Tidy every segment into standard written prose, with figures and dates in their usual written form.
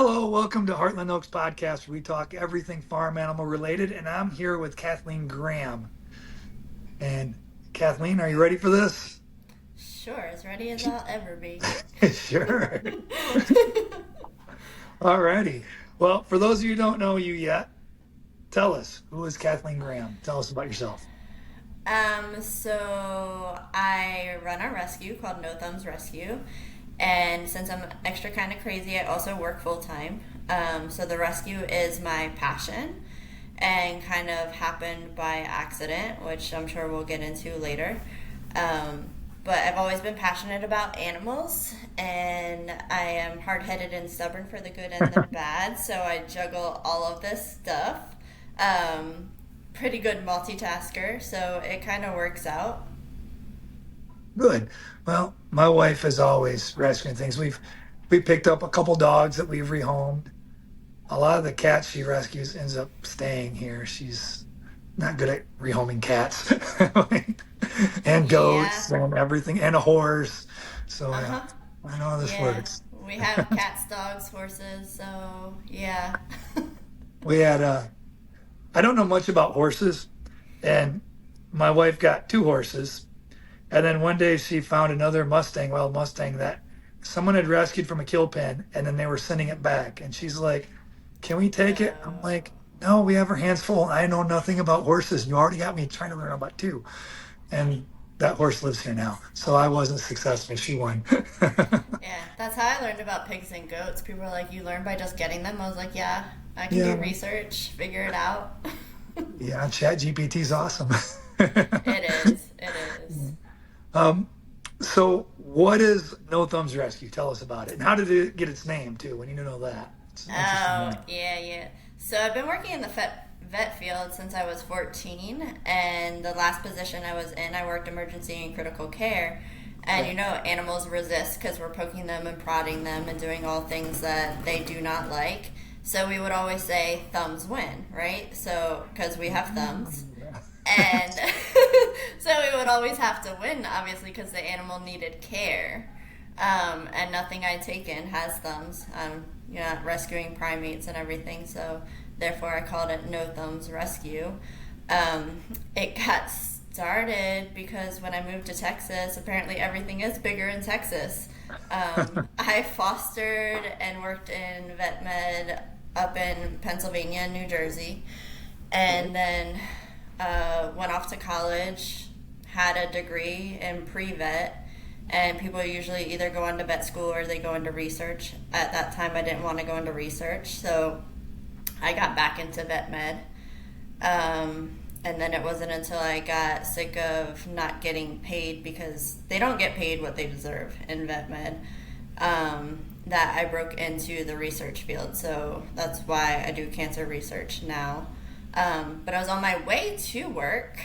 Hello, welcome to Hartland Oaks Podcast, where we talk everything farm animal related. And I'm here with Kathleen Graham. And Kathleen, are you ready for this? Sure, as ready as I'll ever be. Sure. Alrighty. Well, for those of you who don't know you yet, tell us, who is Kathleen Graham? Tell us about yourself. So I run a rescue called No Thumbs Rescue, and since I'm extra kind of crazy, I also work full time. So the rescue is my passion, and kind of happened by accident, which I'm sure we'll get into later. Um, but I've always been passionate about animals, and I am hard headed and stubborn for the good and the bad, so I juggle all of this stuff. Um, Pretty good multitasker, so it kind of works out. Good. Well, my wife is always rescuing things. We picked up a couple dogs that we've rehomed. A lot of the cats she rescues ends up staying here. She's not good at rehoming cats and Yeah, goats and everything and a horse. So uh yeah, huh. I know how this Yeah, works. we have cats, dogs, horses, so yeah. We had I don't know much about horses, and my wife got two horses, and then one day she found another Mustang, wild Mustang that someone had rescued from a kill pen, and then they were sending it back, and she's like, "Can we take it?" I'm like, Oh, "No, we have our hands full. I know nothing about horses. You already got me trying to learn about two." And that horse lives here now. So I wasn't successful. She won. yeah, that's how I learned about pigs and goats. People are like, you learn by just getting them. I was like, yeah, I can do Yeah. research, figure it out. Yeah. Chat GPT's awesome. It is, it is. um, so what is No Thumbs Rescue? Tell us about it. And how did it get its name too? We need to know that. It's an interesting Oh, name. yeah, yeah. So I've been working in the vet field since I was 14, and the last position I was in, I worked emergency and critical care. And Okay. animals resist because we're poking them and prodding them and doing all things that they do not like. So we would always say thumbs win, right? So, because we have thumbs. And so we would always have to win, obviously, because the animal needed care. And nothing I'd taken has thumbs. Rescuing primates and everything, so therefore I called it No Thumbs Rescue. It got started because when I moved to Texas, apparently everything is bigger in Texas. I fostered and worked in vet med up in Pennsylvania and New Jersey, and then went off to college, had a degree in pre vet, and people usually either go into vet school or they go into research. At that time, I didn't want to go into research, so I got back into vet med. And then it wasn't until I got sick of not getting paid because they don't get paid what they deserve in vet med, that I broke into the research field. So that's why I do cancer research now. But I was on my way to work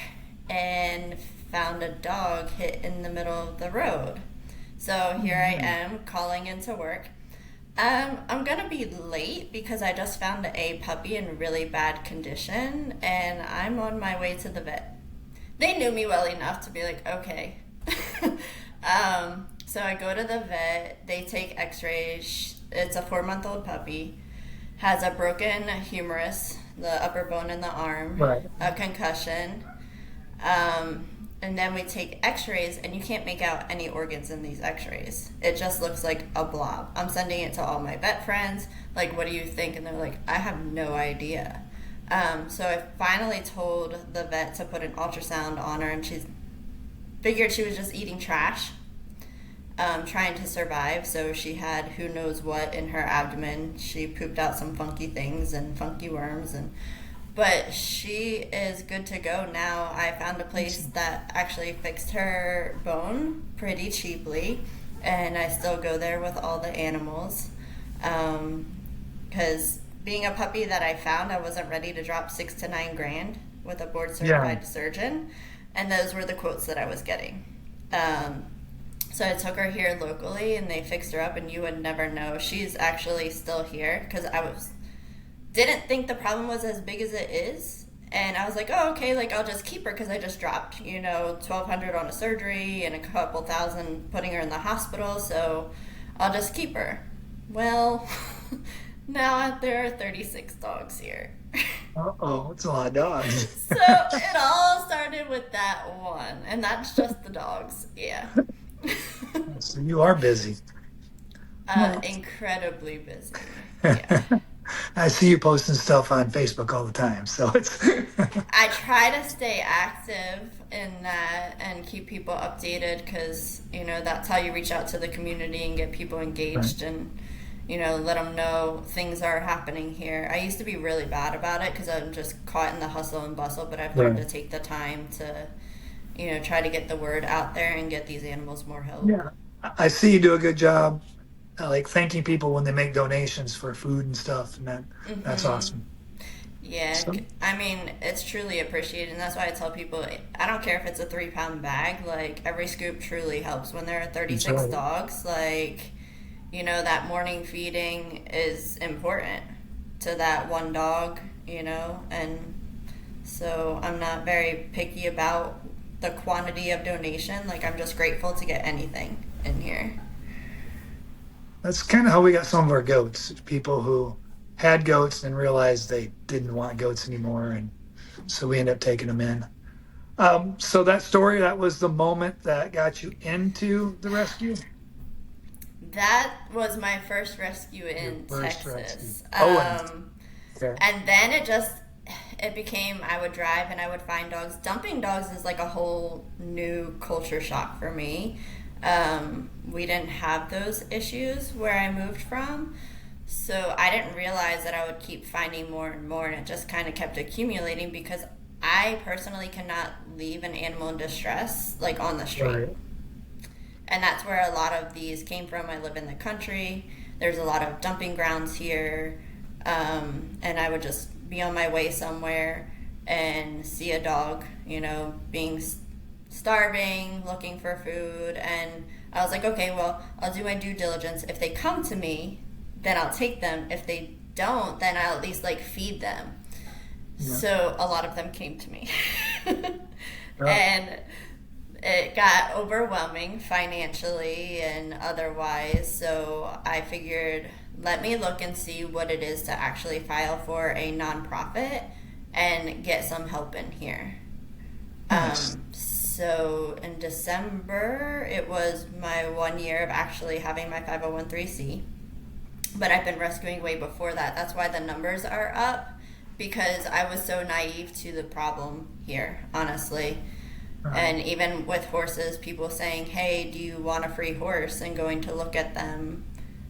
and found a dog hit in the middle of the road. So here I am calling into work. I'm gonna be late because I just found a puppy in really bad condition and I'm on my way to the vet. They knew me well enough to be like, okay. So I go to the vet, they take x rays. It's a 4-month-old puppy, has a broken humerus, the upper bone in the arm, Right. a concussion. Um, and then we take x-rays and you can't make out any organs in these x-rays. It just looks like a blob. I'm sending it to all my vet friends, like, what do you think? And they're like, I have no idea. So I finally told the vet to put an ultrasound on her, and she figured she was just eating trash, trying to survive. So she had who knows what in her abdomen. She pooped out some funky things and funky worms, and but she is good to go now. I found a place that actually fixed her bone pretty cheaply, and I still go there with all the animals. Because being a puppy that I found, I wasn't ready to drop 6 to 9 grand with a board Yeah. certified surgeon, and those were the quotes that I was getting. Um, so I took her here locally, and they fixed her up, and you would never know. She's actually still here because I was didn't think the problem was as big as it is. And I was like, oh, okay, like I'll just keep her because I just dropped, 1,200 on a surgery and a couple thousand putting her in the hospital, so I'll just keep her. Well, Now there are 36 dogs here. Uh-oh, it's a lot of dogs. So it all started with that one, and that's just the dogs. Yeah. So you are busy. Well, Incredibly busy. Yeah. I see you posting stuff on Facebook all the time, so it's I try to stay active in that and keep people updated because, that's how you reach out to the community and get people right. engaged and, let them know things are happening here. I used to be really bad about it because I'm just caught in the hustle and bustle, but I've learned to Right. take the time to, try to get the word out there and get these animals more help. Yeah. I see you do a good job, like thanking people when they make donations for food and stuff, and that's Mm-hmm. awesome. Yeah, So I mean, it's truly appreciated, and that's why I tell people I don't care if it's a 3 pound bag, like, every scoop truly helps. When there are that's 36 right. dogs, like, that morning feeding is important to that one dog, and so I'm not very picky about the quantity of donation. Like, I'm just grateful to get anything in here. That's kind of how we got some of our goats. People who had goats and realized they didn't want goats anymore, and so we ended up taking them in. So that story, that was the moment that got you into the rescue. That was my first rescue Your in first rescue. Texas. Oh, and okay. And then it became, I would drive and I would find dogs. Dumping dogs is like a whole new culture shock for me. We didn't have those issues where I moved from. So I didn't realize that I would keep finding more and more, and it just kind of kept accumulating because I personally cannot leave an animal in distress like on the street. Right. And that's where a lot of these came from. I live in the country. There's a lot of dumping grounds here. And I would just be on my way somewhere and see a dog, being starving, looking for food. And I was like, okay, well, I'll do my due diligence. If they come to me, then I'll take them. If they don't, then I'll at least like feed them. Yeah. So a lot of them came to me. Yeah. And it got overwhelming financially and otherwise. So I figured, let me look and see what it is to actually file for a nonprofit and get some help in here. Nice. So in December, it was my 1 year of actually having my 501(c), but I've been rescuing way before that. That's why the numbers are up, because I was so naive to the problem here, honestly. Right. And even with horses, people saying, hey, do you want a free horse? And going to look at them,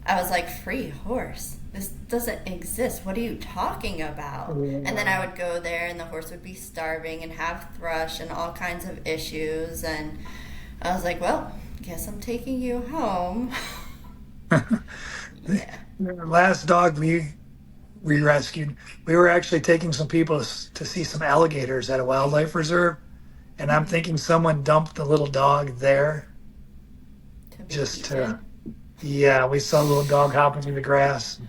I was like, free horse? This doesn't exist. What are you talking about? And then I Yeah. would go there, and the horse would be starving and have thrush and all kinds of issues. And I was like, well, guess I'm taking you home. The Yeah. last dog we rescued, we were actually taking some people to see some alligators at a wildlife reserve, and I'm Mm-hmm. thinking someone dumped the little dog there To be just to, eaten. yeah, we saw a little dog hopping through the grass,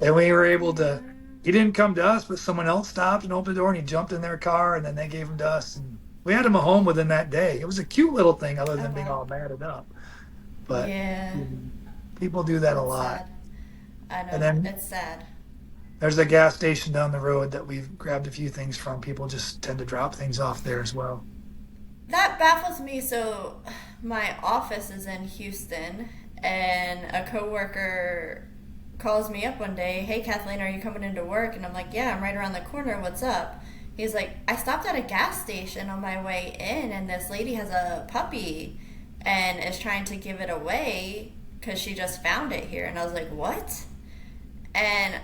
and we were able to. Yeah. He didn't come to us, but someone else stopped and opened the door, and he jumped in their car, and then they gave him to us, and we had him a home within that day. It was a cute little thing, other Oh, than being wow. all matted up. But Yeah. people do that a That's lot. sad. I And know. then It's sad. there's a gas station down the road that we've grabbed a few things from. People just tend to drop things off there as well. That baffles me. So, my office is in Houston, and a coworker calls me up one day. Hey, Kathleen, are you coming into work? And I'm like, yeah, I'm right around the corner. What's up? He's like, I stopped at a gas station on my way in, and this lady has a puppy and is trying to give it away because she just found it here. And I was like, what? And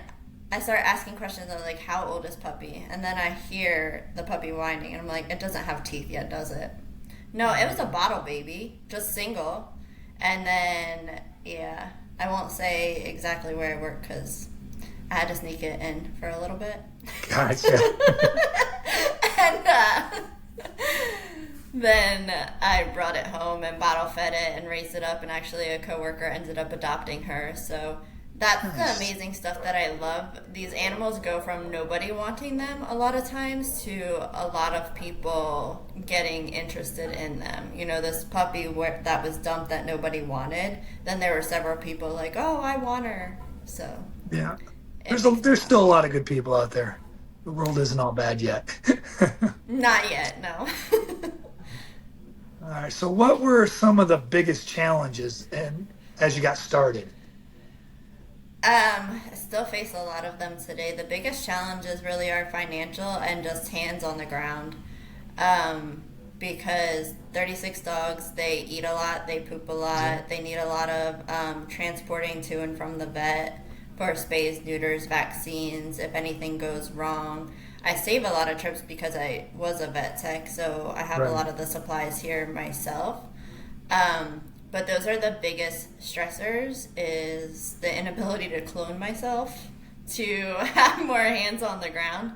I start asking questions. I was like, how old is puppy? And then I hear the puppy whining, and I'm like, it doesn't have teeth yet, does it? No, it was a bottle baby, just single. And then, yeah, I won't say exactly where I work because I had to sneak it in for a little bit. Gotcha. And then I brought it home and bottle fed it and raised it up, and actually a coworker ended up adopting her. So that's the Nice. amazing stuff that I love. These animals go from nobody wanting them a lot of times to a lot of people getting interested in them. This puppy that was dumped that nobody wanted, then there were several people like, oh, I want her. So Yeah. it makes me There's still a happy. lot of good people out there. The world isn't all bad yet. Not yet, no. All right. So, what were some of the biggest challenges and as you got started? I still face a lot of them today. The biggest challenges really are financial and just hands on the ground. Um, because 36 dogs, they eat a lot, they poop a lot, they need a lot of transporting to and from the vet for spays, neuters, vaccines, if anything goes wrong. I save a lot of trips because I was a vet tech, so I have a Right. lot of the supplies here myself. Um, but those are the biggest stressors is the inability to clone myself, to have more hands on the ground,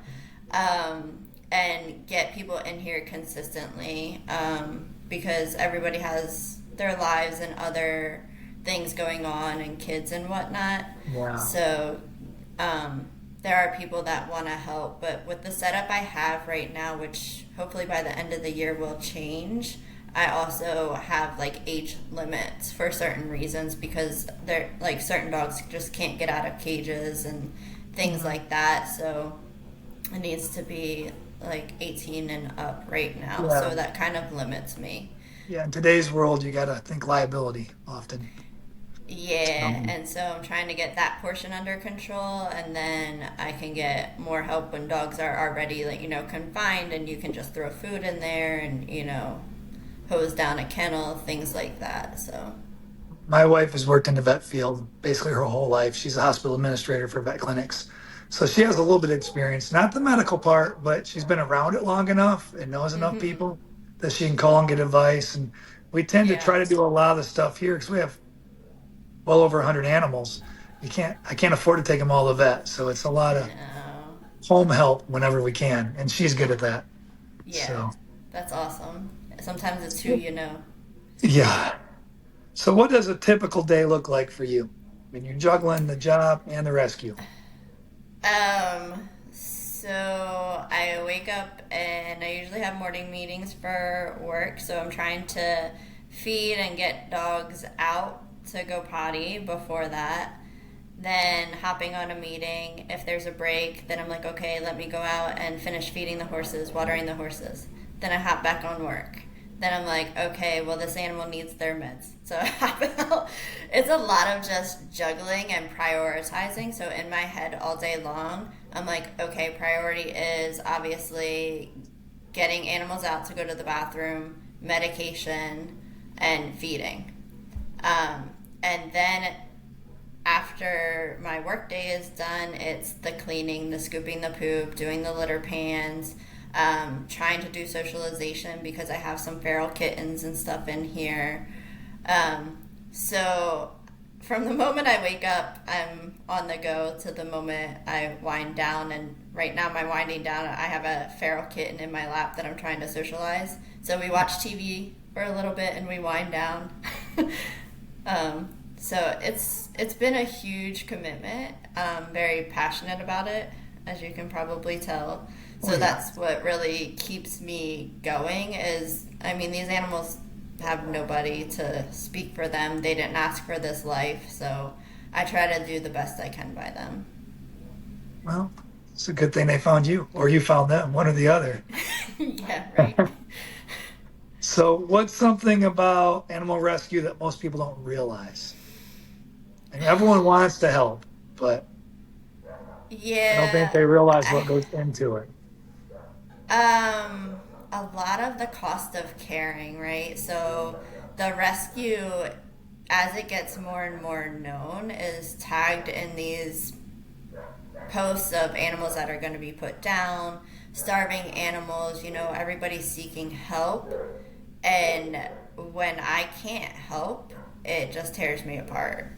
and get people in here consistently, because everybody has their lives and other things going on and kids and whatnot. Wow. So there are people that want to help, but with the setup I have right now, which hopefully by the end of the year will change, I also have like age limits for certain reasons because they're like certain dogs just can't get out of cages and things Mhm. like that. So it needs to be like 18 and up right now. Yeah. So that kind of limits me. Yeah. In today's world, you got to think liability often. Yeah, Um, and so I'm trying to get that portion under control, and then I can get more help when dogs are already like confined, and you can just throw food in there and hose down a kennel, things like that. So my wife has worked in the vet field basically her whole life. She's a hospital administrator for vet clinics. So she has a little bit of experience, not the medical part, but she's been around it long enough and knows enough hmm people that she can call and get advice. And we tend to yeah, try to do a lot of the stuff here because we have well over 100 animals. I can't afford to take them all to vet. So it's a lot of no, home help whenever we can. And she's good at that. yeah, So, that's awesome. Sometimes it's who you know. yeah. So, what does a typical day look like for you when you're juggling the job and the rescue? So I wake up and I usually have morning meetings for work. So I'm trying to feed and get dogs out to go potty before that. Then hopping on a meeting. If there's a break, then I'm like, okay, let me go out and finish feeding the horses, watering the horses. Then I hop back on work. Then I'm like, okay, well, this animal needs their meds. So I hop out. It's a lot of just juggling and prioritizing. So in my head all day long, I'm like, okay, priority is obviously getting animals out to go to the bathroom, medication, and feeding. And then after my workday is done, it's the cleaning, the scooping the poop, doing the litter pans, trying to do socialization because I have some feral kittens and stuff in here. So from the moment I wake up, I'm on the go to the moment I wind down. And right now, my winding down, I have a feral kitten in my lap that I'm trying to socialize. So we watch TV for a little bit and we wind down. So it's been a huge commitment. I'm very passionate about it, as you can probably tell. Oh, So yeah. that's what really keeps me going. Is I mean, these animals have nobody to speak for them. They didn't ask for this life, so I try to do the best I can by them. Well, it's a good thing they found you or you found them, one or the other. Yeah, right. So, what's something about animal rescue that most people don't realize? And everyone wants to help, but I don't think Yeah, they realize what I, goes into it. a lot of the cost of caring, right? So the rescue, as it gets more and more known, is tagged in these posts of animals that are going to be put down, starving animals, everybody's seeking help. And when I can't help, it just tears me apart.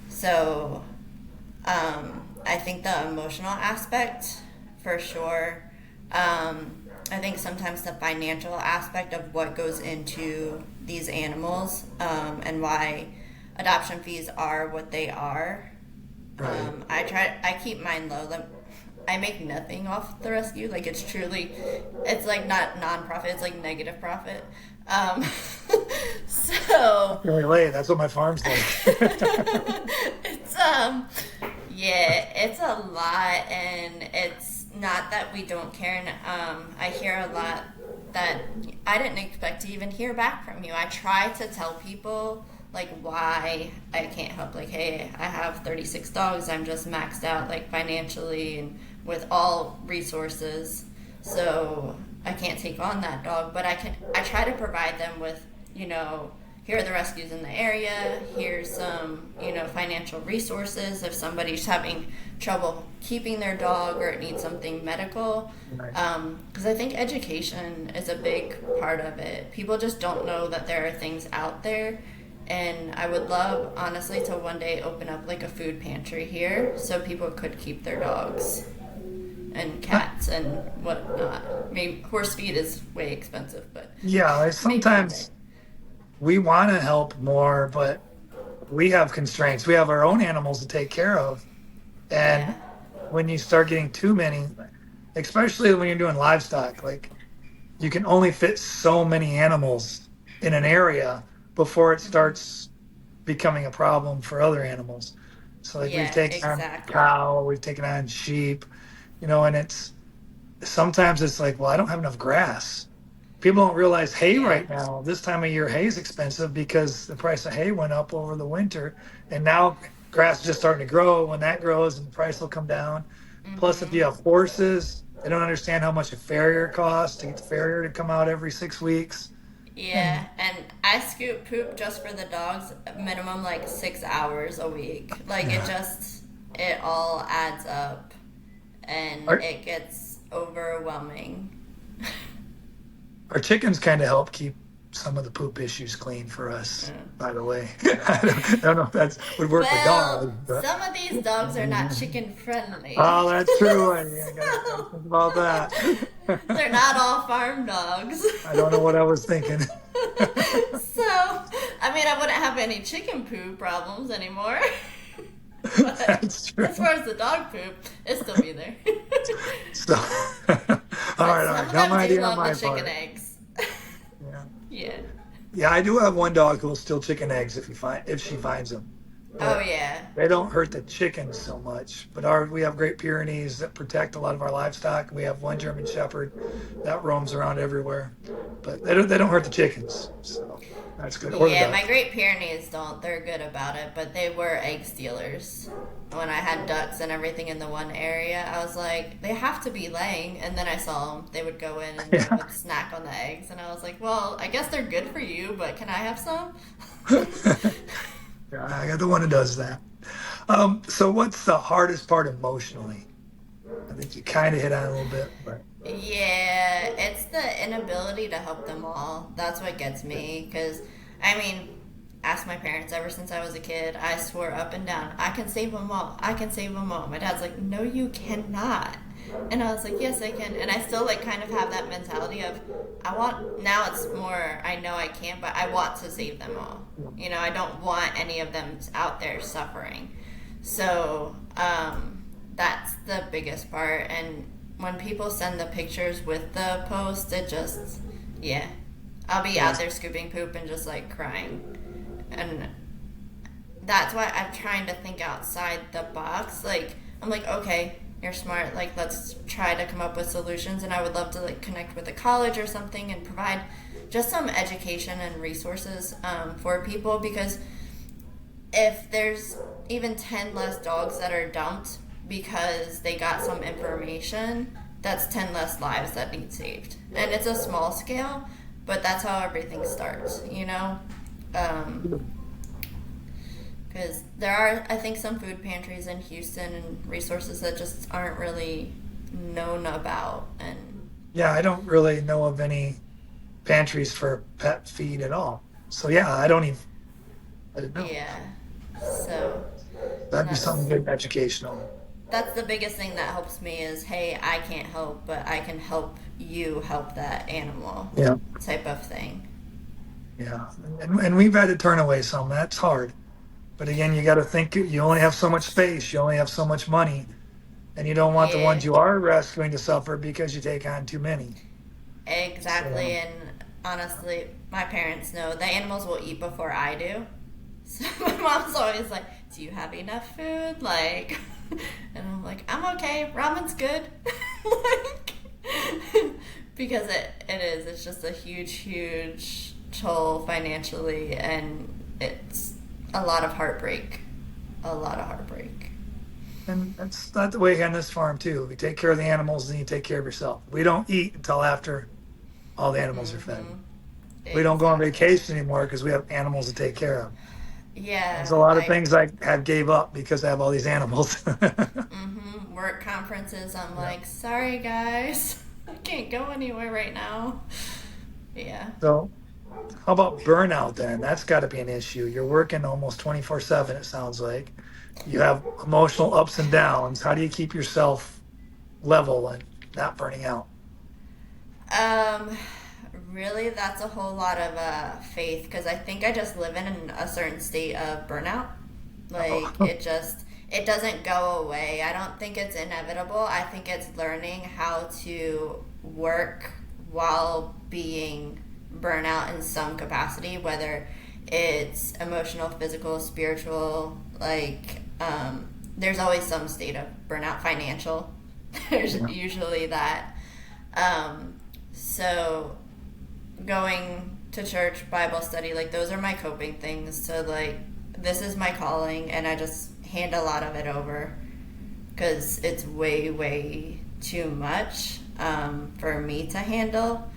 So I think the emotional aspect, for sure. I think sometimes the financial aspect of what goes into these animals, and why adoption fees are what they are. Right. I keep mine low. I make nothing off the rescue. Like it's like not non-profit. It's like negative profit. Um, so Really late. That's what my farm's like. it's Yeah, it's a lot, and it's not that we don't care. And I hear a lot that I didn't expect to even hear back from you. I try to tell people like why I can't help. Like, hey, I have 36 dogs. I'm just maxed out like financially and with all resources, so I can't take on that dog. But I can. I try to provide them with, you know, here are the rescues in the area. Here's some, you know, financial resources if somebody's having trouble keeping their dog or it needs something medical. Right. Because I think education is a big part of it. People just don't know that there are things out there. And I would love, honestly, to one day open up like a food pantry here so people could keep their dogs and cats and whatnot. Maybe horse feed is way expensive, but Yeah, maybe one day. sometimes we want to help more, but we have constraints. We have our own animals to take care of. Yeah. And when you start getting too many, especially when you're doing livestock, like you can only fit so many animals in an area before it Hmm. starts becoming a problem for other animals. So like we've Yeah, taken on exactly. cow, we've taken on sheep, and it's sometimes it's like, well, I don't have enough grass. People don't realize hay Yeah. right now. This time of year, hay is expensive because the price of hay went up over the winter, and now grass is just starting to grow. When that grows, and the price will come down. Plus, if you Hmm. have horses, they don't understand how much a farrier costs to get the farrier to come out every 6 weeks. Yeah, And and I scoop poop just for the dogs minimum like 6 hours a week. Like it all adds up and our, it gets overwhelming. our chickens kind of help keep some of the poop issues clean for us. Yeah. By the way, I don't know if that would work with Well, dogs, but some of these dogs are not chicken friendly. oh, that's true. I gotta So think about that. they're not all farm dogs. I don't know what I was thinking. So, I mean, I wouldn't have any chicken poo problems anymore. But That's as true. far as the dog poop, it'll still be there. So, But all some right. of Dumb them do idea on love the my chicken part. eggs. Yeah, Yeah. yeah. I do have one dog who will steal chicken eggs if she finds them, Oh, but yeah. they don't hurt the chickens so much. But we have Great Pyrenees that protect a lot of our livestock. We have one German Shepherd that roams around everywhere, but they don't hurt the chickens, so that's good. Or the Yeah, my ducks. Great Pyrenees don't. They're good about it, but they were egg stealers. When I had ducks and everything in the one area, I was like, they have to be laying. And then I saw them. They would go in and they Yeah. would snack on the eggs. And I was like, well, I guess they're good for you, but can I have some? Yeah, I got the one that does that. So what's the hardest part emotionally? I think you kind of hit on it a little bit, but Yeah, it's the inability to help them all. That's what gets me. Because, I mean, ask my parents ever since I was a kid, I swore up and down, I can save them all. I can save them all. My dad's like, no, you cannot. And I was like, yes, I can. And I still, like, kind of have that mentality of, now it's more, I know I can't, but I want to save them all. You know, I don't want any of them out there suffering. So, that's the biggest part. And when people send the pictures with the post, it just, yeah. I'll be out yes, there scooping poop and just like crying. And that's why I'm trying to think outside the box. Like, I'm like, okay, you're smart. Like, let's try to come up with solutions. And I would love to like connect with a college or something and provide just some education and resources for people because if there's even 10 less dogs that are dumped because they got some information, that's 10 less lives that need saved. And it's a small scale, but that's how everything starts, you know? Because there are, I think, some food pantries in Houston and resources that just aren't really known about. And yeah, I don't really know of any pantries for pet feed at all. So yeah, I didn't know. yeah, so That'd be something that's good and educational. that's the biggest thing that helps me is hey, I can't help, but I can help you help that animal Yeah, type of thing. yeah, and we've had to turn away some. That's hard. But again, you got to think you only have so much space, you only have so much money, and you don't want the Yeah, ones you are rescuing to suffer because you take on too many. exactly. So And honestly, my parents know the animals will eat before I do. So my mom's always like, "Do you have enough food?" Like, And I'm like, I'm okay. Ramen's good. Like, because it's just a huge toll financially, and it's a lot of heartbreak. A lot of heartbreak. And that's not the way on this farm too. We take care of the animals, then you take care of yourself. We don't eat until after all the animals are fed. Mm-hmm. We don't go on Exactly. vacation anymore because we have animals to take care of. There's Yeah, a lot of I things I have gave up because I have all these animals. work conferences. I'm Yeah. like, sorry guys, I can't go anywhere right now. Yeah. So how about burnout then? That's got to be an issue. You're working almost 24/7, it sounds like. You have emotional ups and downs. How do you keep yourself level and not burning out? Um, Really, that's a whole lot of faith, because I think I just live in a certain state of burnout. Like Oh, it doesn't go away. I don't think it's inevitable. I think it's learning how to work while being burnout in some capacity, whether it's emotional, physical, spiritual. Like there's always some state of burnout. Financial. There's yeah. usually that. Um, so going to church, Bible study, like those are my coping things. So like this is my calling, and I just hand a lot of it over because it's way too much for me to handle.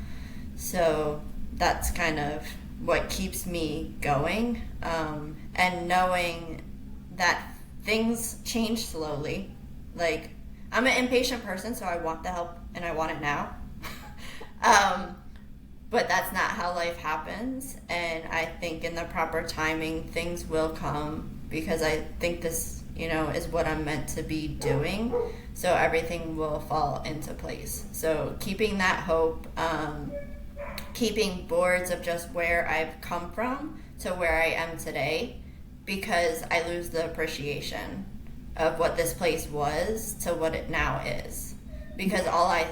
So that's kind of what keeps me going, and knowing that things change slowly. Like I'm an impatient person, so I want the help and I want it now. um, but that's not how life happens, and I think in the proper timing things will come, because I think this, is what I'm meant to be doing, so everything will fall into place. So keeping that hope, keeping boards of just where I've come from to where I am today, because I lose the appreciation of what this place was to what it now is, because all I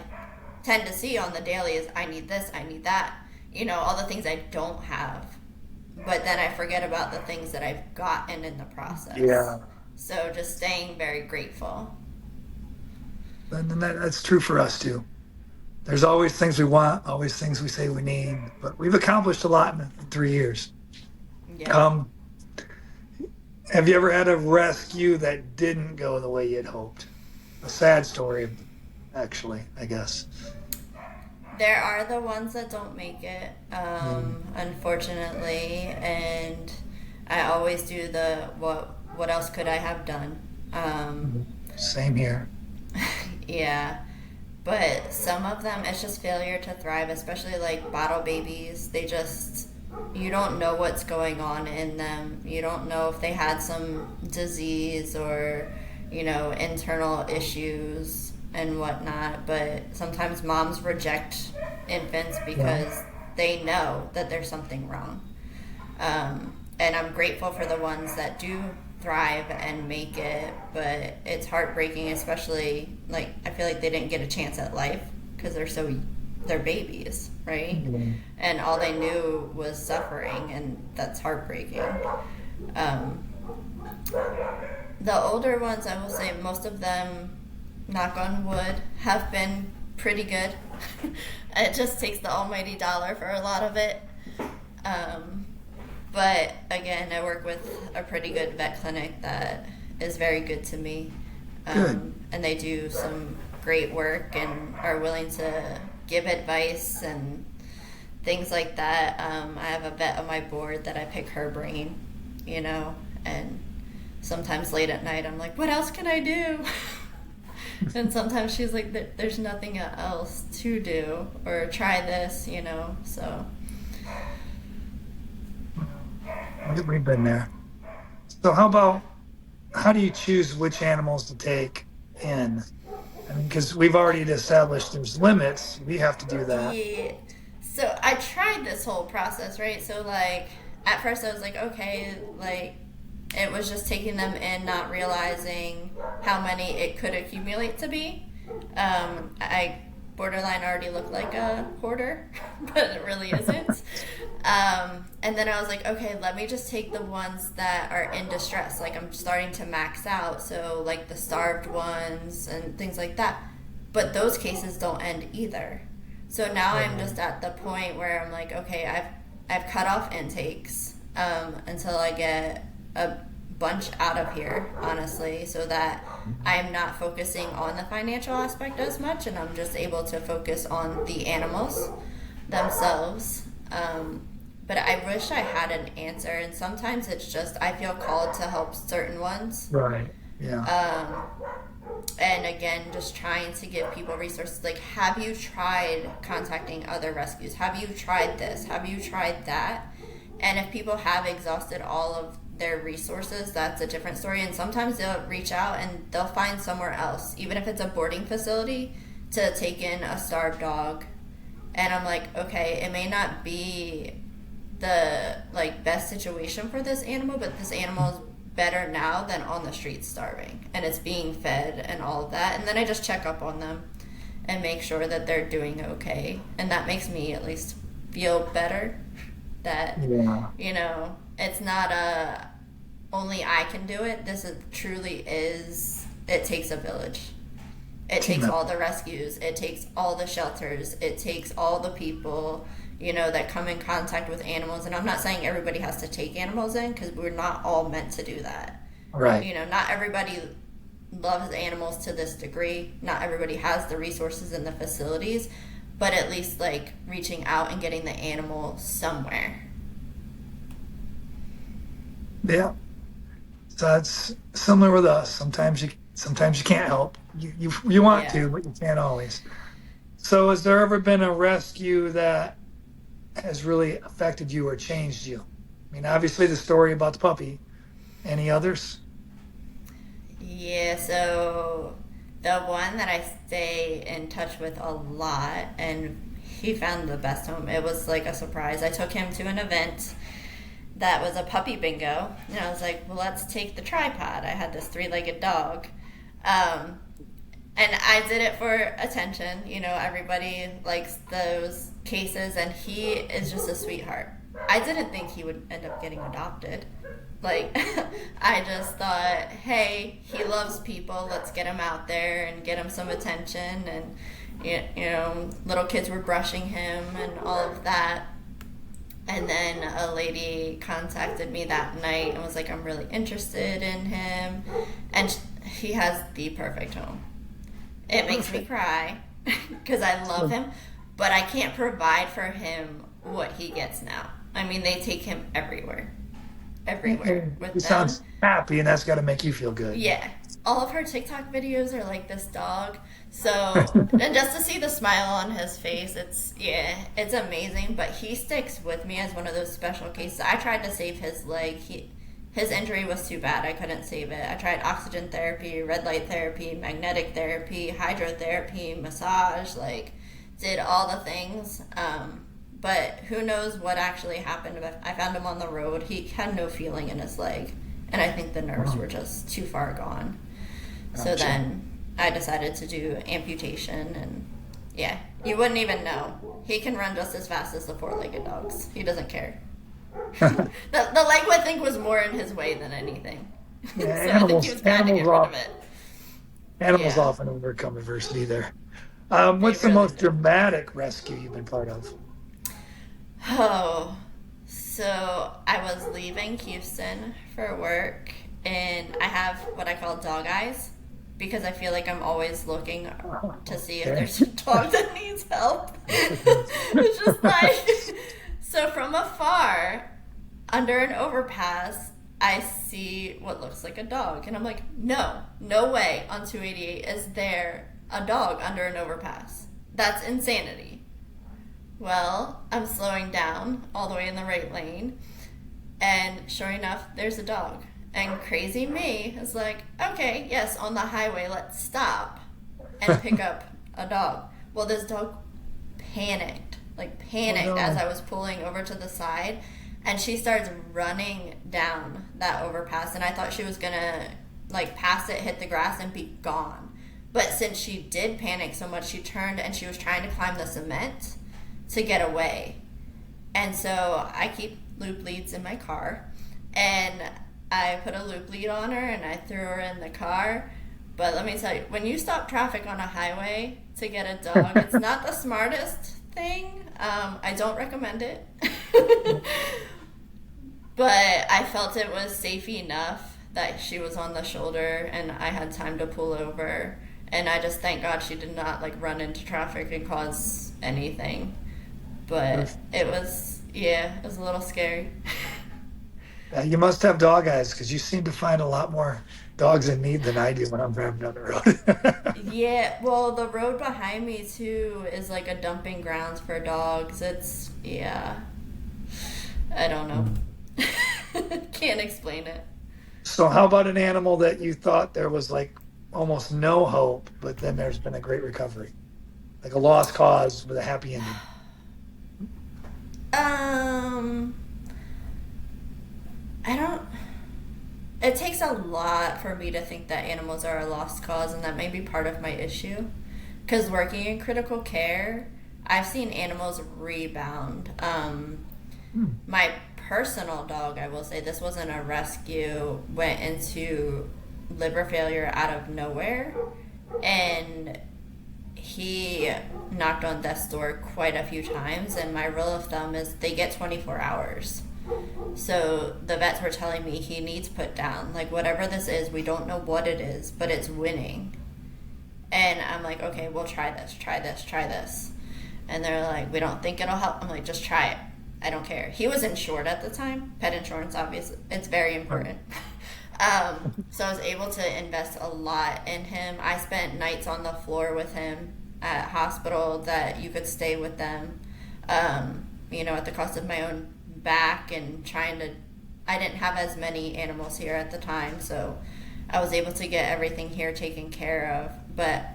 tend to see on the daily is I need this, I need that, all the things I don't have. But then I forget about the things that I've gotten in the process. Yeah. So just staying very grateful. And that's true for us too. There's always things we want, always things we say we need, but we've accomplished a lot in 3 years. Yeah. Um, have you ever had a rescue that didn't go the way you'd hoped? A sad story, actually, I guess. There are the ones that don't make it, Mm, unfortunately, and I always do the what else could I have done? mm. Same here. Yeah. But some of them, it's just failure to thrive, especially like bottle babies. You don't know what's going on in them. You don't know if they had some disease or, internal issues and whatnot. But sometimes moms reject infants Yeah. because they know that there's something wrong. And I'm grateful for the ones that do thrive and make it, but it's heartbreaking, especially like I feel like they didn't get a chance at life because they're babies, right? Mm, And all they knew was suffering, and that's heartbreaking. Um, the older ones, I will say, most of them, knock on wood, have been pretty good. It just takes the almighty dollar for a lot of it. Um, but again, I work with a pretty good vet clinic that is very good to me. good. And they do some great work and are willing to give advice and things like that. I have a vet on my board that I pick her brain, and sometimes late at night I'm like, what else can I do? And sometimes she's like, there's nothing else to do, or try this, so. We've been there. So how do you choose which animals to take in? I mean, because we've already established there's limits. We have to do that. Yeah. So I tried this whole process, right? So like at first I was like, okay, like it was just taking them in, not realizing how many it could accumulate to be. I borderline already look like a hoarder, but it really isn't. And then I was like, okay, let me just take the ones that are in distress. Like I'm starting to max out, so like the starved ones and things like that. But those cases don't end either. So now I'm just at the point where I'm like, okay, I've cut off intakes until I get a bunch out of here, honestly, so that I'm not focusing on the financial aspect as much, and I'm just able to focus on the animals themselves. But I wish I had an answer, and sometimes it's just I feel called to help certain ones. Right. Yeah. And again, just trying to give people resources. Like, have you tried contacting other rescues? Have you tried this? Have you tried that? And if people have exhausted all of their resources, that's a different story. And sometimes they'll reach out and they'll find somewhere else, even if it's a boarding facility, to take in a starved dog. And I'm like, okay, it may not be the like best situation for this animal, but this animal is better now than on the street starving, and it's being fed and all of that. And then I just check up on them and make sure that they're doing okay, and that makes me at least feel better that Yeah. it's not a only I can do it. This is truly is, it takes a village. It Team takes up. all the rescues, it takes all the shelters, it takes all the people that come in contact with animals. And I'm not saying everybody has to take animals in, because we're not all meant to do that. Right. Not everybody loves animals to this degree. Not everybody has the resources and the facilities, but at least like reaching out and getting the animal somewhere. Yeah. So it's similar with us. Sometimes you can't help. You want Yeah. to, but you can't always. So has there ever been a rescue that has really affected you or changed you? I mean, obviously the story about the puppy. Any others? Yeah, so the one that I stay in touch with a lot, and he found the best home. It was like a surprise. I took him to an event that was a puppy bingo, and I was like, well, let's take the tripod. I had this three-legged dog. Um, and I did it for attention. Everybody likes those cases, and he is just a sweetheart. I didn't think he would end up getting adopted. Like, I just thought, hey, he loves people. Let's get him out there and get him some attention. And, little kids were brushing him and all of that. And then a lady contacted me that night and was like, I'm really interested in him. And he has the perfect home. It makes me cry because I love him, but I can't provide for him what he gets now. I mean, they take him everywhere with He them. sounds happy, and that's got to make you feel good. Yeah. All of her TikTok videos are like this dog. So, and just to see the smile on his face, it's amazing. But he sticks with me as one of those special cases. I tried to save his leg. His injury was too bad. I couldn't save it. I tried oxygen therapy, red light therapy, magnetic therapy, hydrotherapy, massage, like, did all the things. But who knows what actually happened. I found him on the road. He had no feeling in his leg. And I think the nerves were just too far gone. So Gotcha. then I decided to do amputation, and yeah, you wouldn't even know. He can run just as fast as the four-legged dogs. He doesn't care. The leg, I think, was more in his way than anything. So Yeah, I think he was trying to get rid of it. animals Yeah. often overcome adversity there. They What's the really most do. dramatic rescue you've been part of? Oh, so I was leaving Houston for work, and I have what I call dog eyes, because I feel like I'm always looking to see if Okay. there's a dog that needs help. It's just like, so from afar, under an overpass, I see what looks like a dog. And I'm like, no way on 288 is there a dog under an overpass. That's insanity. Well, I'm slowing down all the way in the right lane, and sure enough, there's a dog. And crazy me is like, okay, yes, on the highway, let's stop and pick up a dog. Well, this dog panicked Oh, as no. I was pulling over to the side, and she starts running down that overpass, and I thought she was gonna like pass it, hit the grass, and be gone. But since she did panic so much, she turned and she was trying to climb the cement to get away. And so I keep loop leads in my car, and I put a loop lead on her and I threw her in the car. But let me tell you, when you stop traffic on a highway to get a dog, it's not the smartest thing. I don't recommend it. But I felt it was safe enough that she was on the shoulder and I had time to pull over. And I just thank God she did not like run into traffic and cause anything. But it was, yeah, it was a little scary. You must have dog eyes because you seem to find a lot more dogs in need than I do when I'm driving down the road. Yeah, well, the road behind me too is like a dumping grounds for dogs. It's, yeah, I don't know. Can't explain it. So, how about an animal that you thought there was like almost no hope, but then there's been a great recovery, like a lost cause with a happy ending? Um, I don't. It takes a lot for me to think that animals are a lost cause, and that may be part of my issue. Because working in critical care, I've seen animals rebound. My personal dog, I will say, this wasn't a rescue, went into liver failure out of nowhere, and he knocked on death's door quite a few times. And my rule of thumb is they get 24 hours. So the vets were telling me he needs put down. Like, whatever this is, we don't know what it is, but it's winning. And I'm like, okay, we'll try this, try this, try this. And they're like, we don't think it'll help. I'm like, just try it. I don't care. He was insured at the time. Pet insurance, obviously. It's very important. So I was able to invest a lot in him. I spent nights on the floor with him at hospital that you could stay with them, at the cost of my own back and trying to. I didn't have as many animals here at the time, so I was able to get everything here taken care of. But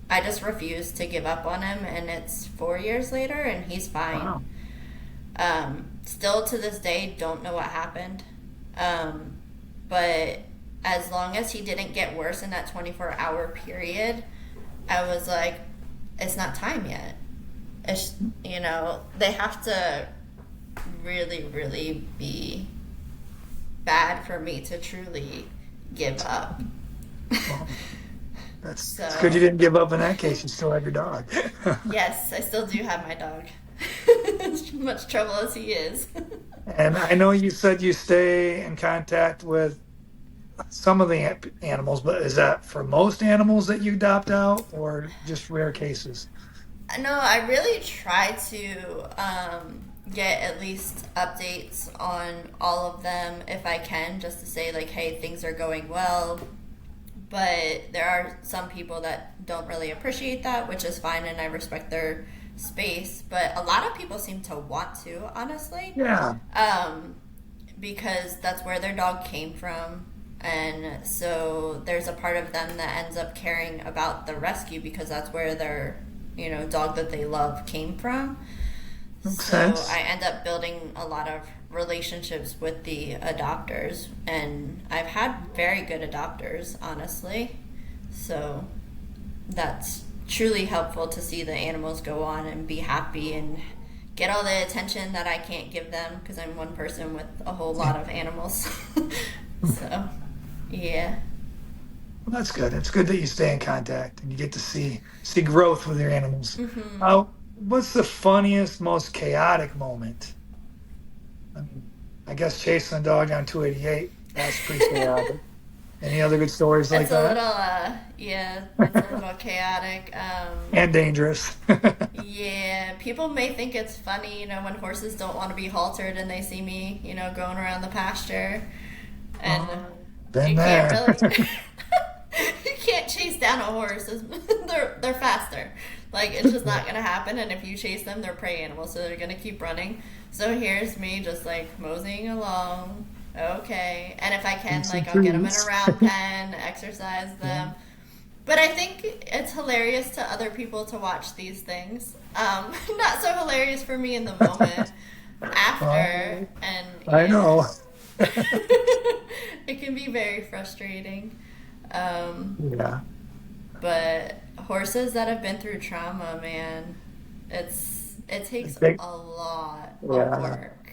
I just refused to give up on him, and it's 4 years later, and he's fine. Wow. Still to this day, don't know what happened. But as long as he didn't get worse in that 24-hour period, I was like, it's not time yet. It's, they have to really, really be bad for me to truly give up. Well, that's good you didn't give up in that case. You still have your dog. Yes, I still do have my dog. As much trouble as he is. And I know you said you stay in contact with some of the animals, but is that for most animals that you adopt out or just rare cases? No, I really try to get at least updates on all of them if I can, just to say, like, hey, things are going well. But there are some people that don't really appreciate that, which is fine, and I respect their space. But a lot of people seem to want to, honestly. Yeah. Because that's where their dog came from. And so there's a part of them that ends up caring about the rescue because that's where their, dog that they love came from. Makes So sense. I end up building a lot of relationships with the adopters, and I've had very good adopters, honestly. So that's truly helpful to see the animals go on and be happy and get all the attention that I can't give them because I'm one person with a whole lot of animals. So, yeah. Well, that's good. It's good that you stay in contact and you get to see growth with your animals. Hmm. What's the funniest, most chaotic moment? I mean, I guess chasing a dog down 288. That's pretty chaotic. Any other good stories like It's a that? little, yeah, it's a little chaotic. And dangerous. Yeah, people may think it's funny, when horses don't want to be haltered and they see me, going around the pasture. And Been you there. can't really, you can't chase down a horse. They're faster. Like, it's just not going to happen. And if you chase them, they're prey animals, so they're going to keep running. So here's me just like moseying along. Okay. And if I can, like, I'll get them in a round pen, exercise them. But I think it's hilarious to other people to watch these things. Not so hilarious for me in the moment. After, and I know. it can be very frustrating. Yeah. But horses that have been through trauma, man, it's it takes It take, a lot of yeah, work.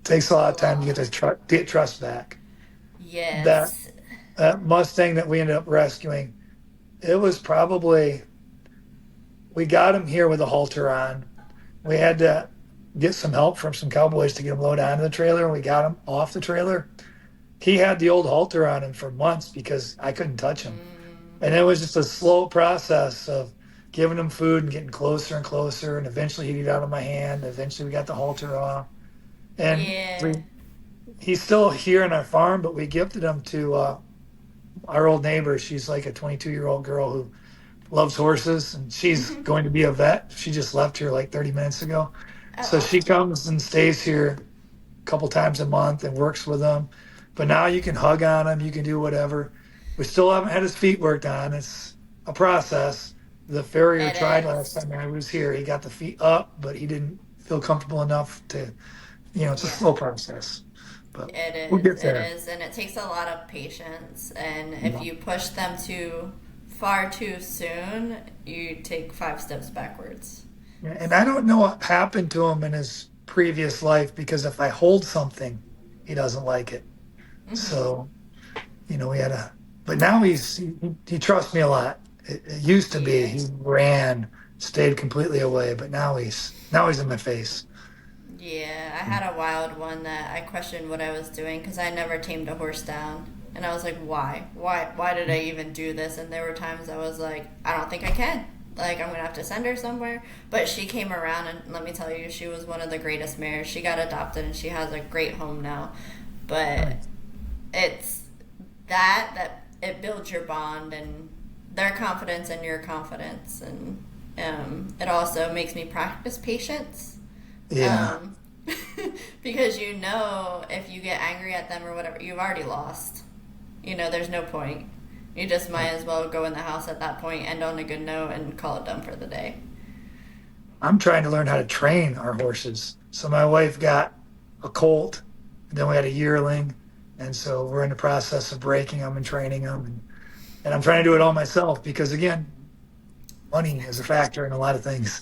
takes a A lot of time to get lot. the get trust back. That Yes. that Mustang that we ended up rescuing, it was probably we got him here with a halter on. We had to get some help from some cowboys to get him loaded onto the trailer, and we got him off the trailer. He had the old halter on him for months because I couldn't touch him. Mm, And it was just a slow process of giving him food and getting closer and closer. And eventually he'd get out of my hand. Eventually we got the halter off. And yeah. he's still here on our farm, but we gifted him to our old neighbor. She's like a 22-year-old girl who loves horses, and she's going to be a vet. She just left here like 30 minutes ago. Oh, So she awesome. comes and stays here a couple times a month and works with him. But now you can hug on him, you can do whatever. We still haven't had his feet worked on. It's a process. The farrier It tried last is. time I was here. He got the feet up, but he didn't feel comfortable enough to, it's a Yeah. slow process. But It we'll is. get It there. is. And it takes a lot of patience. And if Yeah. you push them too far too soon, you take 5 steps backwards. Yeah, and I don't know what happened to him in his previous life because if I hold something, he doesn't like it. Hmm. So, we had a, but now he trusts me a lot. It used to be Yeah. he ran, stayed completely away, but now he's in my face. Yeah, I had a wild one that I questioned what I was doing because I never tamed a horse down. And I was like, why? Why did I even do this? And there were times I was like, I don't think I can. Like, I'm going to have to send her somewhere. But she came around, and let me tell you, she was one of the greatest mares. She got adopted, and she has a great home now. But Nice. it's that it builds your bond and their confidence and your confidence. And it also makes me practice patience Yeah, um, because if you get angry at them or whatever, you've already lost. There's no point. You just might as well go in the house at that point, end on a good note, and call it done for the day. I'm trying to learn how to train our horses. So my wife got a colt, and then we had a yearling, and so we're in the process of breaking them and training them, and I'm trying to do it all myself because again, money is a factor in a lot of things.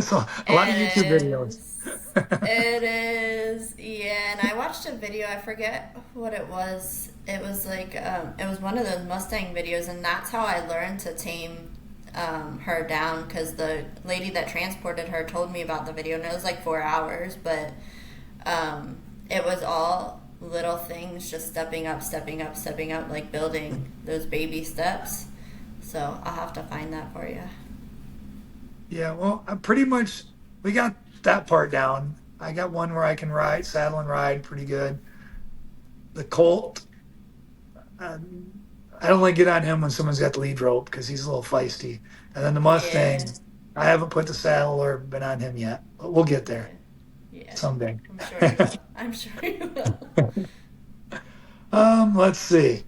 So a lot of YouTube It videos. is. It is. Yeah, and I watched a video. I forget what it was. It was like it was one of those Mustang videos, and that's how I learned to tame her down. Because the lady that transported her told me about the video, and it was like 4 hours, but it was all little things, just stepping up, stepping up, stepping up, like building those baby steps. So I'll have to find that for you. Yeah, well, I pretty much we got that part down. I got one where I can ride, saddle and ride pretty good. The colt, um, I only get on him when someone's got the lead rope because he's a little feisty. And then the Yeah. Mustang, I haven't put the saddle or been on him yet, but we'll get Yeah. there Yeah. someday. I'm sure you will. I'm sure you will. Let's see.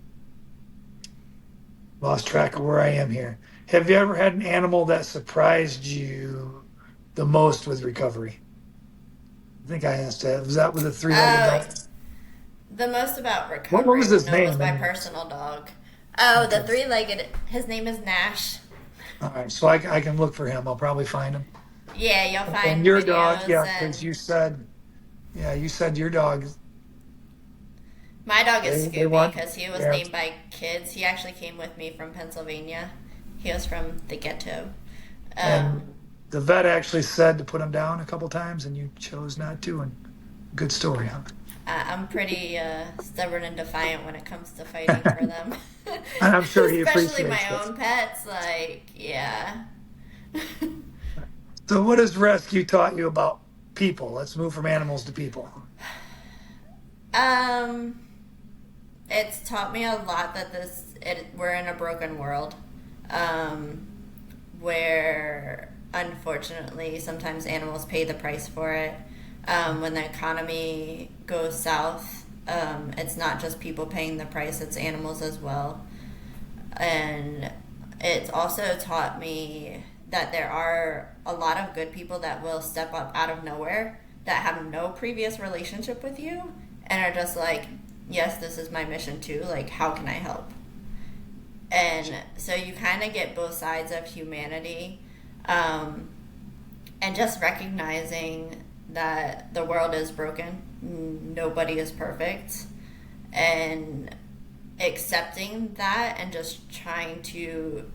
Lost track of where I am here. Have you ever had an animal that surprised you the most with recovery? I think I asked that. Was that with a three-legged Oh, dog? the most about What was recovery. his No, it was name? my And personal dog. Oh, the okay, three-legged. His name is Nash. all right. So I can look for him. I'll probably find him. Yeah, you'll And find your dog, videos yeah, because and you said your dog. my dog is They Scooby want, because he was yeah. named by kids. He actually came with me from Pennsylvania. He was from the ghetto. Um, And the vet actually said to put him down a couple times, and you chose not to. And good story, I'm pretty stubborn and defiant when it comes to fighting huh? for them. And I'm sure he Especially my appreciates it. own pets. Like, yeah. So, what has rescue taught you about people? Let's move from animals to people. um, it's taught me a lot that we're in a broken world, um, where unfortunately sometimes animals pay the price for it. When the economy goes south, it's not just people paying the price; it's animals as well. And it's also taught me that there are a lot of good people that will step up out of nowhere that have no previous relationship with you and are just like, yes, this is my mission too. Like, how can I help? And so you kind of get both sides of humanity. Um, and just recognizing that the world is broken, nobody is perfect, and accepting that and just trying to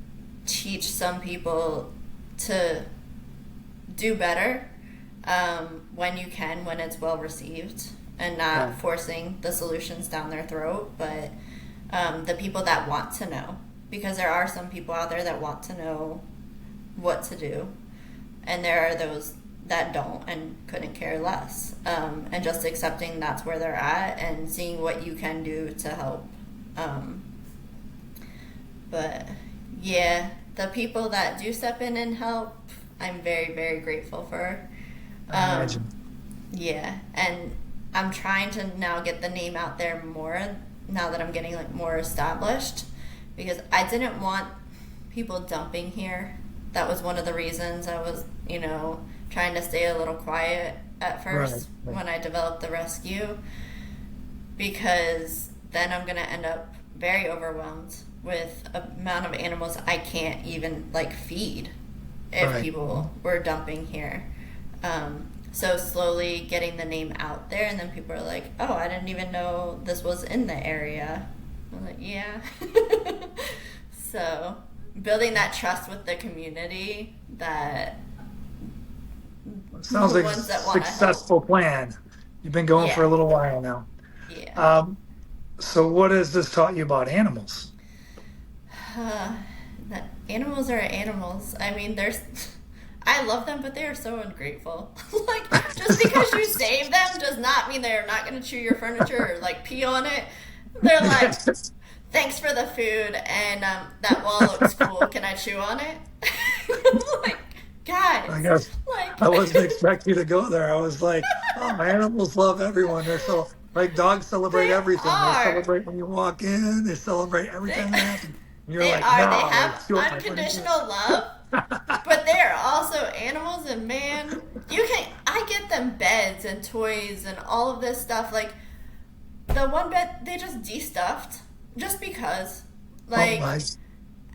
teach some people to do better when you can, when it's well received, and not forcing the solutions down their throat, but the people that want to know, because there are some people out there that want to know what to do, and there are those that don't and couldn't care less, and just accepting that's where they're at and seeing what you can do to help. But yeah, the people that do step in and help, I'm very, very grateful for. I imagine. Yeah, and I'm trying to now get the name out there more now that I'm getting like more established, because I didn't want people dumping here. That was one of the reasons I was, trying to stay a little quiet at first when I developed the rescue, because then I'm going to end up very overwhelmed with the amount of animals I can't even like feed if people were dumping here. So slowly getting the name out there, and then people are like, oh, I didn't even know this was in the area. I'm like, yeah. So building that trust with the community, that Sounds the like a ones that want to successful plan. You've been going for a little while now. Yeah. So what has this taught you about animals? That animals are animals. I mean, I love them, but they are so ungrateful. Like, just because you save them does not mean they're not going to chew your furniture or like pee on it. They're like, thanks for the food, and that wall looks cool. Can I chew on it? Like, guys. I guess Like, I wasn't expecting you to go there. I was like, oh, animals love everyone. They're so like dogs celebrate they everything. They are. celebrate when you walk in. They celebrate every time They, that happens. And you're they like, are. no, They like, have chew up my furniture. unconditional love, but they are also animals, and man, I get them beds and toys and all of this stuff. Like, the one bed, they just de-stuffed just because. Like, Oh my.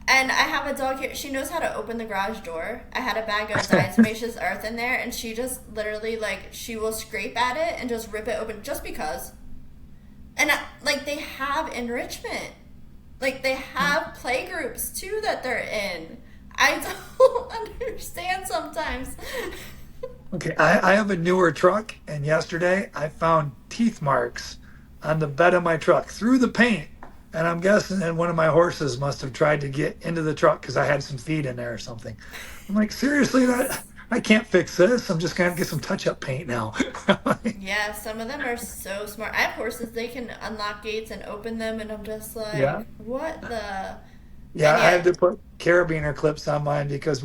and I have a dog here. She knows how to open the garage door. I had a bag of diatomaceous earth in there, and she just literally, like, she will scrape at it and just rip it open just because. And, like, they have enrichment. Like, they have play groups, too, that they're in. I don't understand sometimes. Okay, I have a newer truck, and yesterday I found teeth marks on the bed of my truck through the paint. And I'm guessing that one of my horses must have tried to get into the truck because I had some feed in there or something. I'm like, seriously, I can't fix this. I'm just going to get some touch-up paint now. Yeah, some of them are so smart. I have horses, they can unlock gates and open them, and I'm just like, Yeah. what the... Yeah, And I had to put carabiner clips on mine because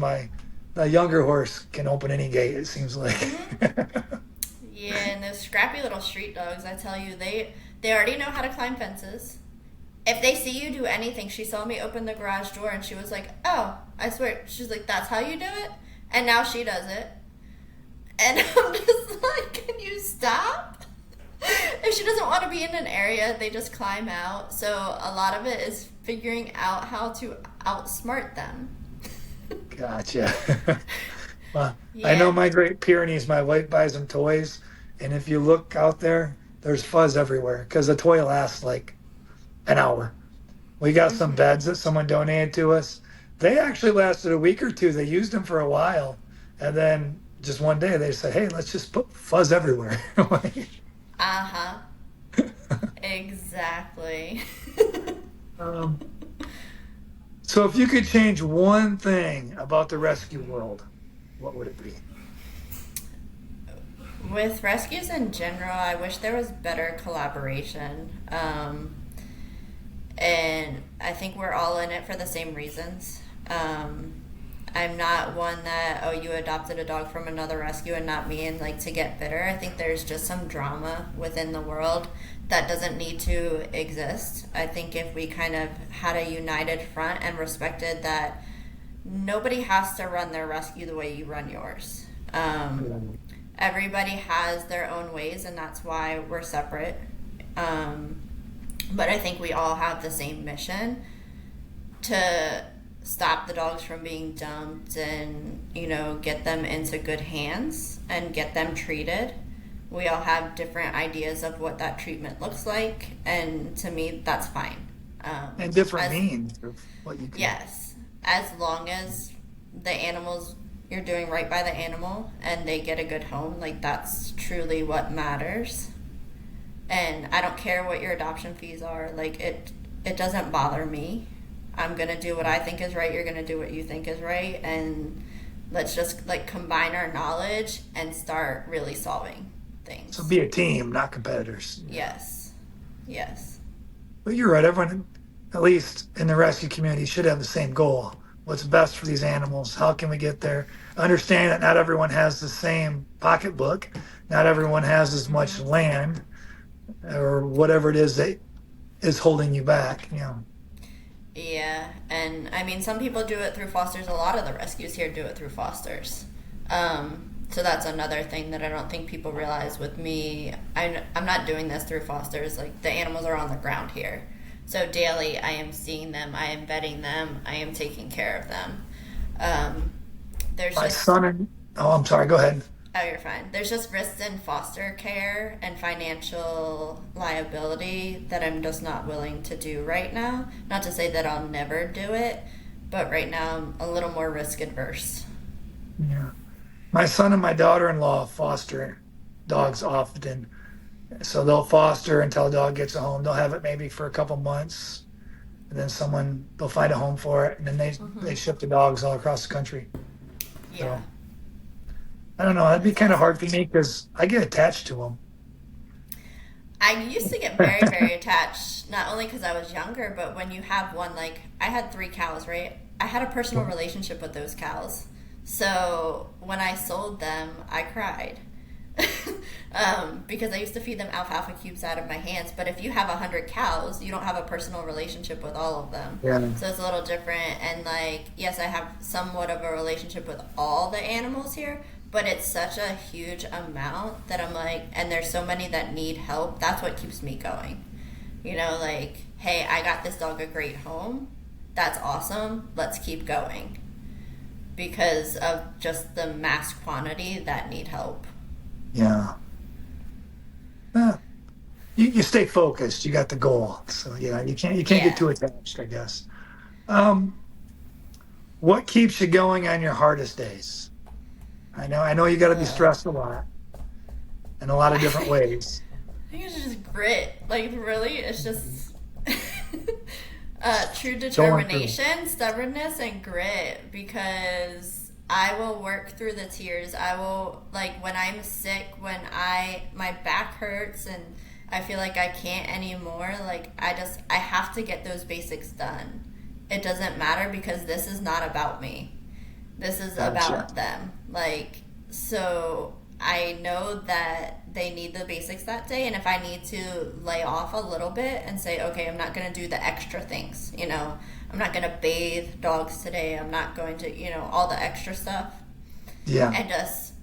the younger horse can open any gate, it seems like. Yeah, and those scrappy little street dogs, I tell you, they already know how to climb fences. If they see you do anything, she saw me open the garage door and she was like, oh, I swear, she's like, that's how you do it? And now she does it. And I'm just like, can you stop? If she doesn't want to be in an area, they just climb out. So a lot of it is figuring out how to outsmart them. Gotcha. Well, Yeah. I know my Great Pyrenees, my wife buys them toys, and if you look out there, there's fuzz everywhere because the toy lasts like an hour. We got some beds that someone donated to us. They actually lasted a week or two. They used them for a while, and then just one day they said, hey, let's just put fuzz everywhere. Uh-huh. Exactly. um, so if you could change one thing about the rescue world, what would it be? With rescues in general, I wish there was better collaboration. And I think we're all in it for the same reasons. I'm not one that, oh, you adopted a dog from another rescue and not me, and like to get bitter. I think there's just some drama within the world that doesn't need to exist. I think if we kind of had a united front and respected that nobody has to run their rescue the way you run yours. Everybody has their own ways, and that's why we're separate. But I think we all have the same mission to stop the dogs from being dumped and, get them into good hands and get them treated. We all have different ideas of what that treatment looks like, and to me, that's fine. And different As means of what you can. Yes, as long as the animals, you're doing right by the animal and they get a good home, like that's truly what matters. And I don't care what your adoption fees are. Like it doesn't bother me. I'm going to do what I think is right, you're going to do what you think is right, and let's just like combine our knowledge and start really solving So things. be a team, not competitors. Yes. Yes. But you're right. Everyone, at least in the rescue community, should have the same goal. What's best for these animals? How can we get there? Understand that not everyone has the same pocketbook. Not everyone has as much Mhm. land or whatever it is that is holding you back. Yeah, and I mean, some people do it through fosters. A lot of the rescues here do it through fosters. So that's another thing that I don't think people realize with me. I'm not doing this through fosters. Like, the animals are on the ground here. So daily, I am seeing them, I am bedding them, I am taking care of them. Um, there's My just son and oh, I'm sorry. Go ahead. Oh, you're fine. There's just risks in foster care and financial liability that I'm just not willing to do right now. Not to say that I'll never do it, but right now I'm a little more risk adverse. Yeah. My son and my daughter-in-law foster dogs often. So they'll foster until a dog gets a home. They'll have it maybe for a couple months, and then they'll find a home for it, and then they Hmm. ship the dogs all across the country. Yeah, So I don't know. That'd be that's kind of hard awesome. for me because I get attached to I used to get very, them. very attached, not only because I was younger, but when you have one, like, I had three cows, right? I had a personal relationship with those cows. So when I sold them, I cried. Because I used to feed them alfalfa cubes out of my hands. But if you have 100 cows, you don't have a personal relationship with all of them. Yeah, So it's a little different. And, like, yes, I have somewhat of a relationship with all the animals here, but it's such a huge amount that I'm like, and there's so many that need help. That's what keeps me going. Like, hey, I got this dog a great home. That's awesome. Let's keep going. Because of just the mass quantity that need help. yeah. Uh, you stay focused. You got the goal. So yeah, you can't get Yeah. too attached, I guess. Um, what keeps you going on your hardest days? I know you got to be Uh, stressed a lot in a lot of different I ways. think it's just grit. Like, really, it's just true Going through. determination, stubbornness, and grit. Because I will work through the tears. I will, like, when I'm sick, when my back hurts and I feel like I can't anymore. Like, I have to get those basics done. It doesn't matter because this is not about me. This is Gotcha. about them. Like, so I know that they need the basics that day, and if I need to lay off a little bit and say, okay, I'm not going to do the extra things, I'm not going to bathe dogs today, I'm not going to, all the extra stuff, Yeah. and just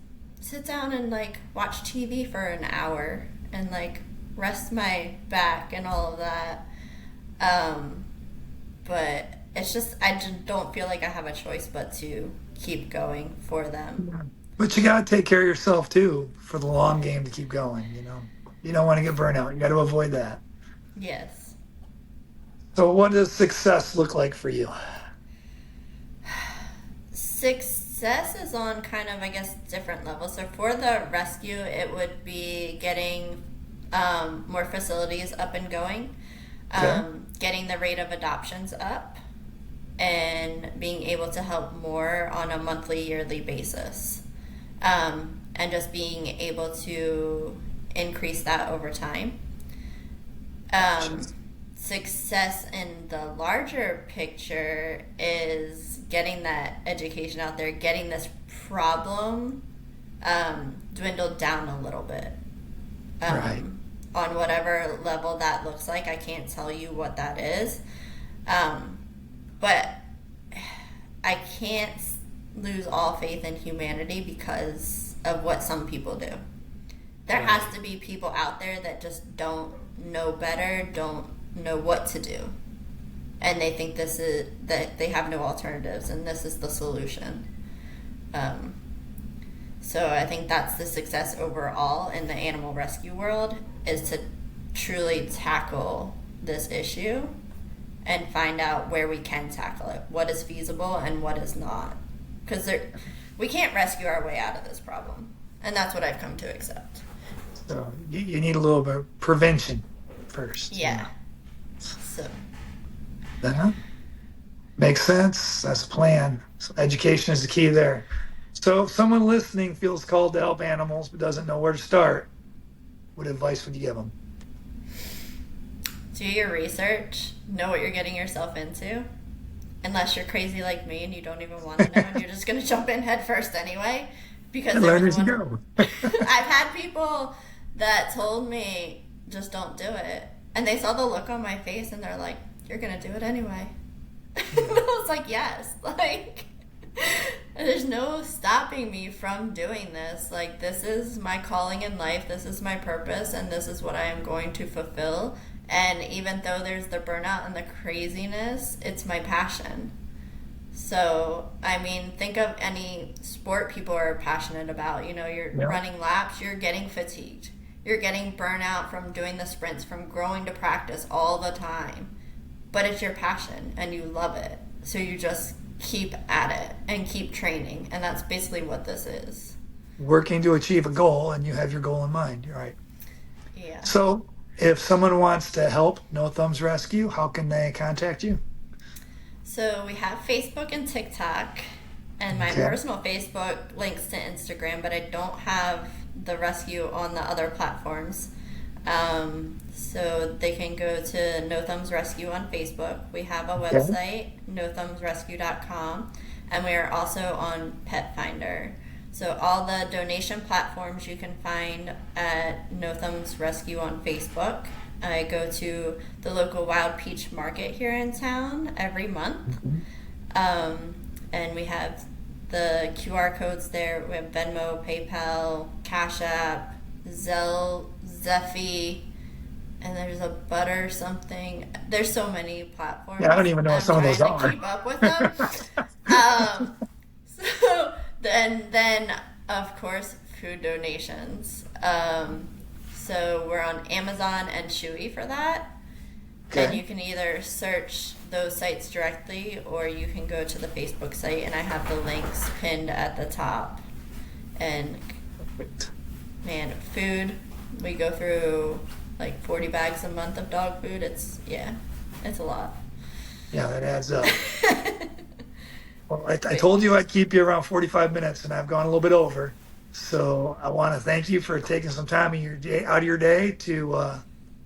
sit down and like watch TV for an hour and like rest my back and all of that. Um, but it's just, I just don't feel like I have a choice but to keep going for them. Yeah. But you got to take care of yourself too for the long game to keep going. You don't want to get burnout. You got to avoid that. Yes. So, what does success look like for you? Success is on kind of, I guess, different levels. So for the rescue, it would be getting more facilities up and going, Okay. getting the rate of adoptions up, and being able to help more on a monthly, yearly basis. And just being able to increase that over time. Gotcha. Um, Success in the larger picture is getting that education out there, getting this problem dwindled down a little bit. Right. On whatever level that looks like, I can't tell you what that is. Um, but I can't lose all faith in humanity because of what some people do. There Right. has to be people out there that just don't know better, don't know what to do. and they think this is that they have no alternatives, and this is the solution. Um, so I think that's the success overall in the animal rescue world, is to truly tackle this issue and find out where we can tackle it, what is feasible and what is not. Because we can't rescue our way out of this problem. And that's what I've come to accept. So you need a little bit of prevention first. Yeah. So, Uh-huh. Makes sense. That's a plan. So education is the key there. So if someone listening feels called to help animals but doesn't know where to start, what advice would you give them? do your research, know what you're getting yourself into. Unless you're crazy like me and you don't even want to know and you're just going to jump in head first anyway. Because there Learn was as you one. go. I've had people that told me, just don't do it. And they saw the look on my face and they're like, you're going to do it anyway. And I was like, yes. Like, there's no stopping me from doing this. Like, this is my calling in life. This is my purpose. And this is what I am going to fulfill. And even though there's the burnout and the craziness, it's my passion. So, I mean, think of any sport people are passionate about. You know, you're Yeah. running laps, you're getting fatigued. You're getting burnout from doing the sprints, from going to practice all the time. But it's your passion and you love it. So you just keep at it and keep training. And that's basically what this is. Working to achieve a goal, and you have your goal in mind. You're right. Yeah. So if someone wants to help No Thumbs Rescue, how can they contact you? So we have Facebook and TikTok, and my Okay. personal Facebook links to Instagram, but I don't have the rescue on the other platforms. So they can go to No Thumbs Rescue on Facebook. We have a Okay. website, nothumbsrescue.com, and we are also on Pet Finder. So all the donation platforms you can find at No Thumbs Rescue on Facebook. I go to the local Wild Peach Market here in town every month. Mhm. And we have the QR codes there. We have Venmo, PayPal, Cash App, Zelle, Zeffy, and there's a Butter something. There's so many platforms. Yeah, I don't even know what I'm some of those trying to are. keep up with them. So then of course food donations. So we're on Amazon and Chewy for that. And Okay. you can either search those sites directly or you can go to the Facebook site, and I have the links pinned at the top. And Perfect. man, food, we go through like 40 bags a month of dog food. It's a lot. Yeah, that adds up. Well, I told you I'd keep you around 45 minutes, and I've gone a little bit over. So I want to thank you for taking some time of your day out of your day to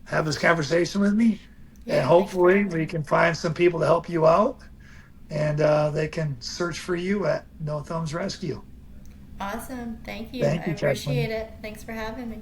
have this conversation with me. And Yeah, thanks for hopefully having we me. can find some people to help you out, and they can search for you at No Thumbs Rescue. Awesome. Thank you. Thank I you, Kathleen. appreciate it. Thanks for having me.